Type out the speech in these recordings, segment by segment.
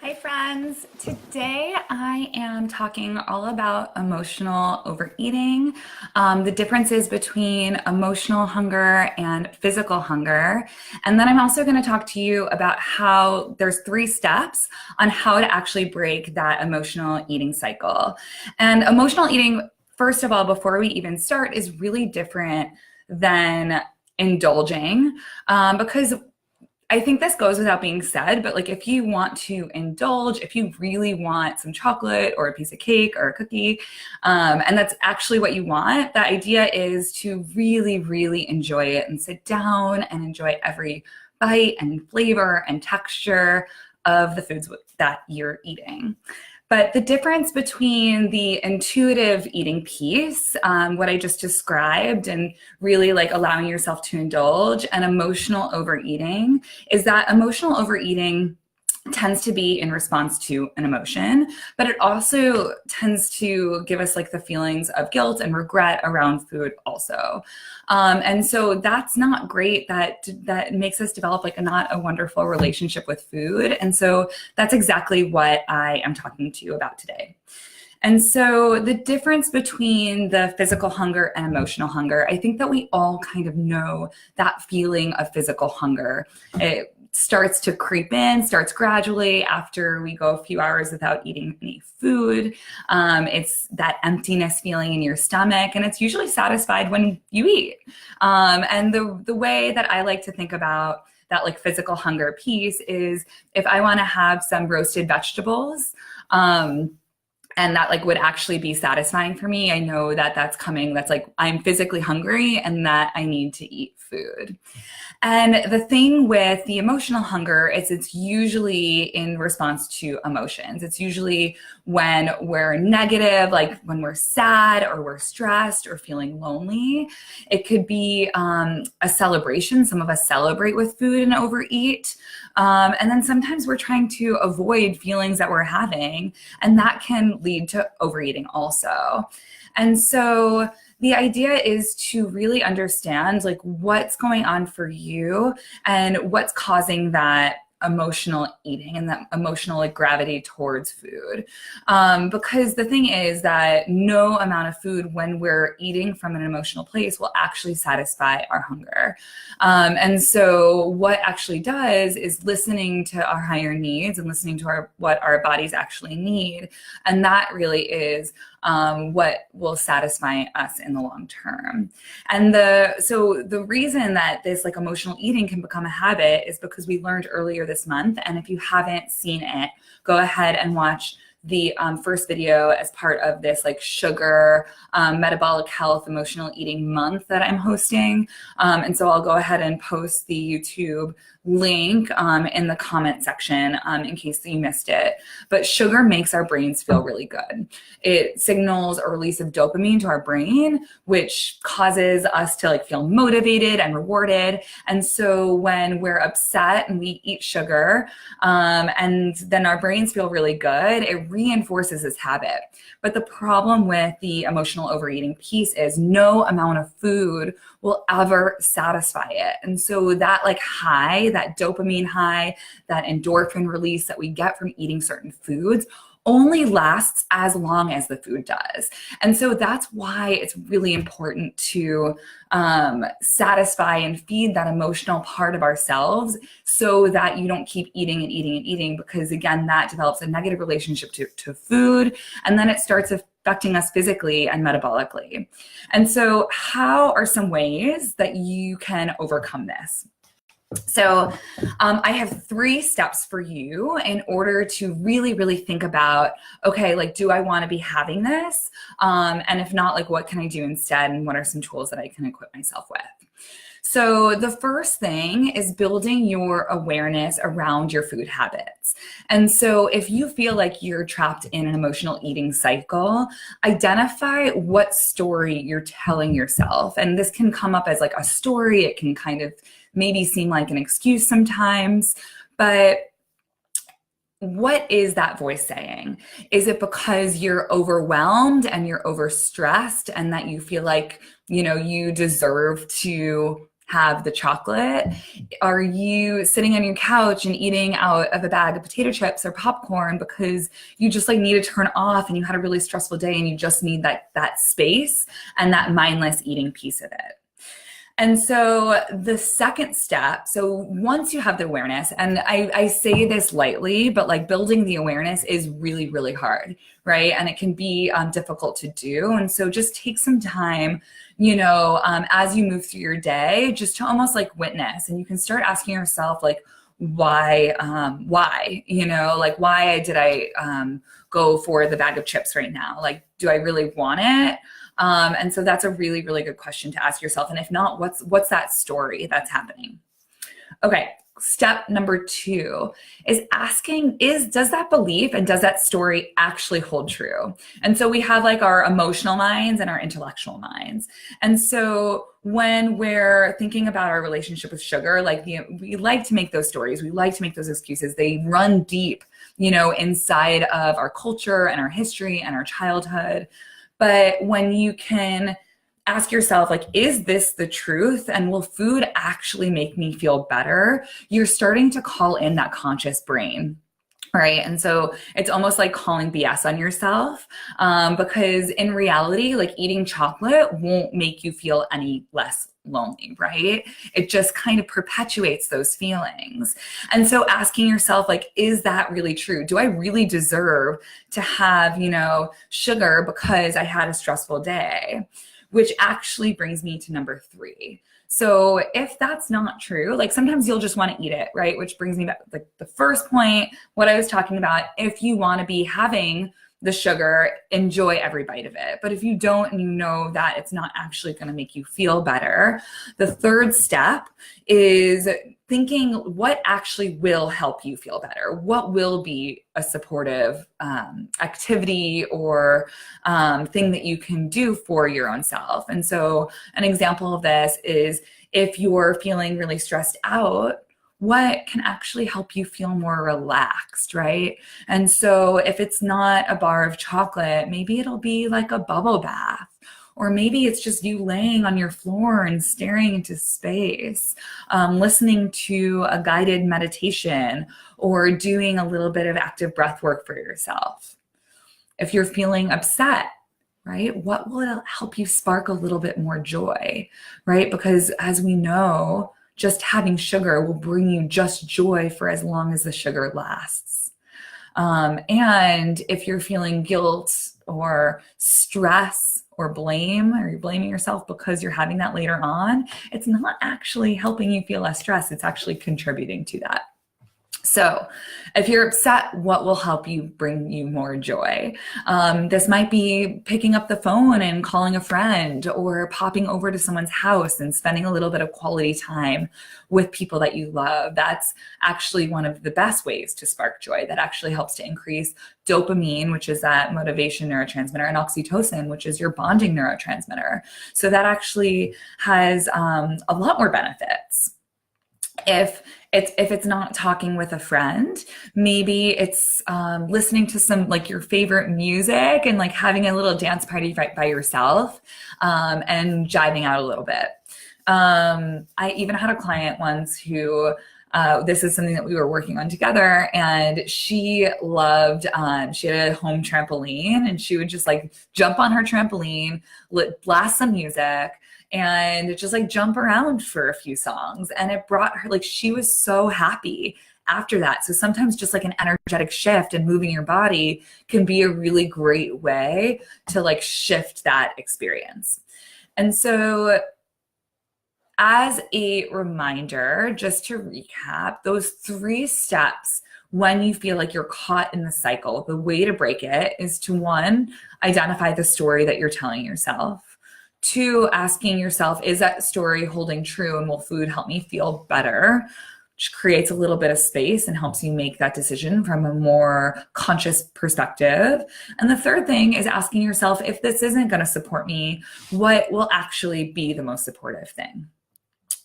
Hi friends! Today I am talking all about emotional overeating, the differences between emotional hunger and physical hunger. And then I'm also going to talk to you about how there's 3 steps on how to actually break that emotional eating cycle. And emotional eating, first of all, before we even start, is really different than indulging because I think this goes without being said, but like if you want to indulge, if you really want some chocolate or a piece of cake or a cookie, and that's actually what you want, the idea is to really, really enjoy it and sit down and enjoy every bite and flavor and texture of the foods that you're eating. But the difference between the intuitive eating piece, what I just described, and really like allowing yourself to indulge, and emotional overeating is that emotional overeating tends to be in response to an emotion, but it also tends to give us like the feelings of guilt and regret around food also. And so that's not great. That makes us develop like not a wonderful relationship with food. And so that's exactly what I am talking to you about today. And so the difference between the physical hunger and emotional hunger, I think that we all kind of know that feeling of physical hunger. It starts to creep in, starts gradually after we go a few hours without eating any food. It's that emptiness feeling in your stomach, and it's usually satisfied when you eat. And the way that I like to think about that like physical hunger piece is if I want to have some roasted vegetables, and that like would actually be satisfying for me. I know that that's coming. That's like I'm physically hungry and that I need to eat food. And the thing with the emotional hunger is it's usually in response to emotions. It's usually when we're negative, like when we're sad or we're stressed or feeling lonely. It could be a celebration. Some of us celebrate with food and overeat. And then sometimes we're trying to avoid feelings that we're having, and that can lead to overeating also. And so the idea is to really understand like what's going on for you and what's causing that emotional eating and that emotional like gravity towards food. Because the thing is that no amount of food when we're eating from an emotional place will actually satisfy our hunger. And so what actually does is listening to our higher needs and listening to what our bodies actually need. And that really is what will satisfy us in the long term. And so the reason that this like emotional eating can become a habit is because we learned earlier this month. And if you haven't seen it, go ahead and watch the first video as part of this like sugar, metabolic health, emotional eating month that I'm hosting. And so I'll go ahead and post the YouTube link in the comment section in case you missed it. But sugar makes our brains feel really good. It signals a release of dopamine to our brain, which causes us to like feel motivated and rewarded. And so when we're upset and we eat sugar, and then our brains feel really good, it reinforces this habit. But the problem with the emotional overeating piece is no amount of food will ever satisfy it. And so that like high, that dopamine high, that endorphin release that we get from eating certain foods only lasts as long as the food does. And so that's why it's really important to satisfy and feed that emotional part of ourselves so that you don't keep eating and eating and eating, because again, that develops a negative relationship to food, and then it starts affecting us physically and metabolically. And so how are some ways that you can overcome this? So I have 3 steps for you in order to really, really think about, okay, like, do I want to be having this? And if not, like, what can I do instead? And what are some tools that I can equip myself with? So the first thing is building your awareness around your food habits. And so if you feel like you're trapped in an emotional eating cycle, identify what story you're telling yourself. And this can come up as like a story. It can kind of maybe seem like an excuse sometimes, but what is that voice saying? Is it because you're overwhelmed and you're overstressed and that you feel like, you deserve to have the chocolate? Are you sitting on your couch and eating out of a bag of potato chips or popcorn because you just like need to turn off and you had a really stressful day and you just need that space and that mindless eating piece of it? And so the second step, so once you have the awareness, and I say this lightly, but like building the awareness is really, really hard, right? And it can be difficult to do. And so just take some time, as you move through your day, just to almost like witness. And you can start asking yourself, like, why, like, why did I go for the bag of chips right now? Like, do I really want it? And so that's a really, really good question to ask yourself. And if not, what's that story that's happening? Okay. Step number 2 is asking, does that belief and does that story actually hold true? And so we have like our emotional minds and our intellectual minds. And so when we're thinking about our relationship with sugar, like, we like to make those stories. We like to make those excuses. They run deep, inside of our culture and our history and our childhood. But when you can ask yourself, like, is this the truth? And will food actually make me feel better? You're starting to call in that conscious brain. Right. And so it's almost like calling BS on yourself, because in reality, like, eating chocolate won't make you feel any less lonely, right? It just kind of perpetuates those feelings. And so asking yourself, like, is that really true? Do I really deserve to have, sugar because I had a stressful day? Which actually brings me to number 3. So if that's not true, like, sometimes you'll just want to eat it, right? Which brings me back, like, the first point, what I was talking about. If you want to be having the sugar, enjoy every bite of it. But if you don't, and you know that it's not actually going to make you feel better, the third step is thinking, what actually will help you feel better? What will be a supportive activity or thing that you can do for your own self? And so an example of this is, if you're feeling really stressed out, what can actually help you feel more relaxed, right? And so if it's not a bar of chocolate, maybe it'll be like a bubble bath. Or maybe it's just you laying on your floor and staring into space, listening to a guided meditation, or doing a little bit of active breath work for yourself. If you're feeling upset, right, what will help you spark a little bit more joy, right? Because as we know, just having sugar will bring you just joy for as long as the sugar lasts. And if you're feeling guilt or stress or blame, or you're blaming yourself because you're having that later on, it's not actually helping you feel less stress. It's actually contributing to that. So if you're upset, what will help you bring you more joy? This might be picking up the phone and calling a friend, or popping over to someone's house and spending a little bit of quality time with people that you love. That's actually one of the best ways to spark joy. That actually helps to increase dopamine, which is that motivation neurotransmitter, and oxytocin, which is your bonding neurotransmitter. So that actually has a lot more benefits. If it's not talking with a friend, maybe it's listening to some, like, your favorite music and like having a little dance party right by yourself, and jiving out a little bit. I even had a client once who, this is something that we were working on together, and she loved, she had a home trampoline, and she would just like jump on her trampoline, blast some music, and just like jump around for a few songs. And it brought her, like, she was so happy after that. So sometimes just like an energetic shift and moving your body can be a really great way to like shift that experience. And so as a reminder, just to recap, those 3 steps when you feel like you're caught in the cycle, the way to break it is to, 1, identify the story that you're telling yourself. 2, asking yourself, is that story holding true, and will food help me feel better? Which creates a little bit of space and helps you make that decision from a more conscious perspective. And the third thing is asking yourself, if this isn't going to support me, what will actually be the most supportive thing?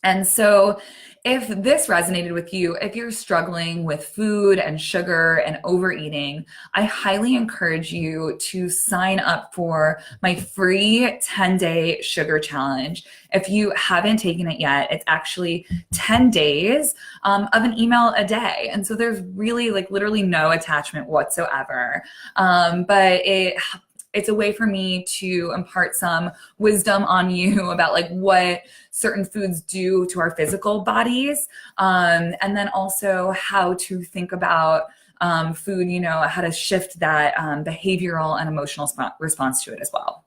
And so, if this resonated with you, if you're struggling with food and sugar and overeating, I highly encourage you to sign up for my free 10-day sugar challenge. If you haven't taken it yet, it's actually 10 days of an email a day. And so there's really like literally no attachment whatsoever. But it's a way for me to impart some wisdom on you about like what certain foods do to our physical bodies, and then also how to think about food, how to shift that behavioral and emotional response to it as well.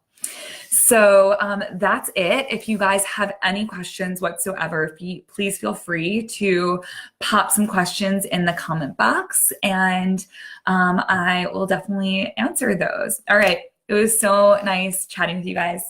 So that's it. If you guys have any questions whatsoever, please feel free to pop some questions in the comment box, and I will definitely answer those. All right. It was so nice chatting with you guys.